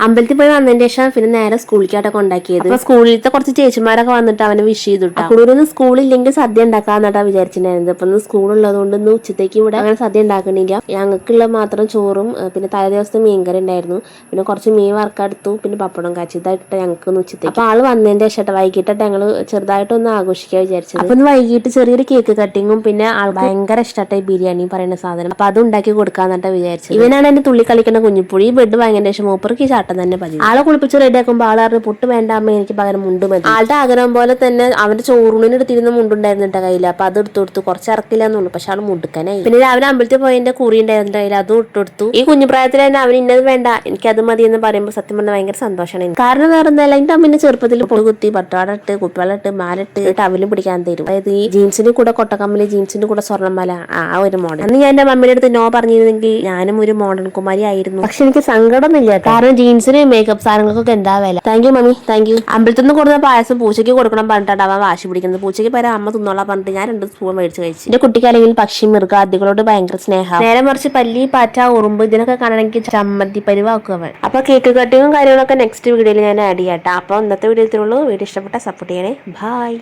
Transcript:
അമ്പലത്തിൽ പോയി വന്നതിന് ശേഷം പിന്നെ നേരെ സ്കൂളിലേക്കാട്ടൊക്കെ ഉണ്ടാക്കിയത്. അപ്പൊ സ്കൂളിലത്തെ കുറച്ച് ചേച്ചിമാരൊക്കെ വന്നിട്ട് അവനെ വിഷ് ചെയ്തിട്ടു. കൂടുതലൊന്നും സ്കൂളില്ലെങ്കിൽ സദ്യ ഉണ്ടാക്കാന്നിട്ടാ വിചാരിച്ചിട്ടുണ്ടായിരുന്നത്. അപ്പൊ ഇന്ന് സ്കൂളുള്ളത് കൊണ്ട് ഇന്ന് ഉച്ചത്തേക്ക് ഇവിടെ അങ്ങനെ സദ്യ ഉണ്ടാക്കണില്ല. ഞങ്ങൾക്കുള്ള മാത്രം ചോറും പിന്നെ തലേ ദിവസത്തെ മീൻകറി ഉണ്ടായിരുന്നു. പിന്നെ കുറച്ച് മീൻ വറുക്കെടുത്തു, പിന്നെ പപ്പടം കാച്ചി. ഇതായിട്ട് ഞങ്ങൾക്ക് ഒന്ന് ഉച്ചത്തേക്ക്. അപ്പൊ ആള് വന്നതിന്റെ ശേഷം വൈകിട്ടായിട്ട് ഞങ്ങള് ചെറുതായിട്ടൊന്ന് ആഘോഷിക്കാൻ വിചാരിച്ചത്. അപ്പൊ ഇന്ന് വൈകിട്ട് ചെറിയൊരു കേക്ക് കട്ടിങ്ങും പിന്നെ ആൾ ഭയങ്കര ഇഷ്ടമായിട്ട് ഈ ബിരിയാണി പറയുന്ന സാധനം. അപ്പൊ അത് ഉണ്ടാക്കി കൊടുക്കാന്നിട്ടാ വിചാരിച്ചത്. ഇവനാണ് എന്റെ തുള്ളി കളിക്കുന്ന കുഞ്ഞിപ്പുഴി. ഈ ബെഡ് വാങ്ങിയതിന് ശേഷം മൂപ്പർക്ക് ഈ ചാട്ടം തന്നെ പതിവ്. ആളെ കുളിപ്പിച്ച് റെഡിയാക്കുമ്പോൾ ആൾ പറഞ്ഞു പൊട്ട് വേണ്ട അമ്മ, എനിക്ക് പകരം മുണ്ട് മതി. ആളുടെ ആഗ്രഹം പോലെ തന്നെ അവന്റെ ചോറൂണിന് എടുത്തിരുന്ന മുണ്ടുണ്ടായിരുന്നു കേട്ടോ കയ്യിൽ. അപ്പൊ അത് എടുത്തു കൊടുത്തു. കുറച്ച് ഇറക്കില്ലെന്നുള്ളൂ, പക്ഷെ ആൾ മുടുക്കനായി. പിന്നെ രാവിലെ അമ്പലത്തിൽ പോയതിന്റെ കുറി ഉണ്ടായിരുന്നു കയ്യിൽ, അതും ഇട്ടുകൊടുത്തു. ഈ കുഞ്ഞു പ്രായത്തിൽ തന്നെ അവൻ ഇന്നത് വേണ്ട എനിക്ക് അത് മതി എന്ന് പറയുമ്പോൾ സത്യം പറഞ്ഞാൽ ഭയങ്കര സന്തോഷമാണ്. കാരണം വേറെ ഒന്നല്ല, എന്റെ അമ്മ ചെറുപ്പത്തിൽ പൊടി പട്ടാട ഇട്ട് കുപ്പിവെള്ളം ഇട്ട് മാലിട്ട് ടവലും പിടിക്കാൻ തരും. അതായത് ഈ ജീൻസിന്റെ കൂടെ കൊട്ടക്കമ്മല്, ജീൻസിന്റെ കൂടെ സ്വർണ്ണമല, ആ ഒരു മോഡൽ. അന്ന് ഞാൻ എന്റെ മമ്മിയുടെ അടുത്ത് നോ പറഞ്ഞിരുന്നെങ്കിൽ ഞാനും ഒരു മോഡേൺ കുമാരി ആയിരുന്നു. പക്ഷെ എനിക്ക് സങ്കടമൊന്നുമില്ല, കാരണം ജീൻസിന് മേക്കപ്പ് സാധനങ്ങൾക്കൊക്കെ എന്താ വില. Thank you mummy, thank you. അമ്പലത്തിൽ നിന്ന് കൊടുക്കുന്ന പായസം പൂച്ചയ്ക്ക് കൊടുക്കണം പറഞ്ഞിട്ടാണ് അവൻ വാശി പിടിക്കുന്നത്. പൂച്ചയ്ക്ക് പകരം അമ്മ തിന്നോളാൻ പറഞ്ഞിട്ട് ഞാൻ 2 സ്പൂൺ മേടിച്ച് കഴിച്ചു. എന്റെ കുട്ടിക്ക് അല്ലെങ്കിൽ പക്ഷി മൃഗാദികളോട് ഭയങ്കര സ്നേഹം. നേരെ മറിച്ച് പല്ലി, പാറ്റ, ഉറുമ്പ് ഇതിനൊക്കെ കാണണമെങ്കിൽ ചമ്മന്തി പരിവാക്കുക അവൻ. അപ്പൊ കേക്ക് കട്ടിങ്ങും കാര്യങ്ങളൊക്കെ നെക്സ്റ്റ് വീഡിയോയിൽ ഞാൻ ആഡ് ചെയ്യാം. അപ്പൊ ഇന്നത്തെ വീഡിയോ ഇത്രയുള്ളൂ. വീഡിയോ ഇഷ്ടപ്പെട്ട സപ്പോർട്ട് ചെയ്യണേ. ബൈ.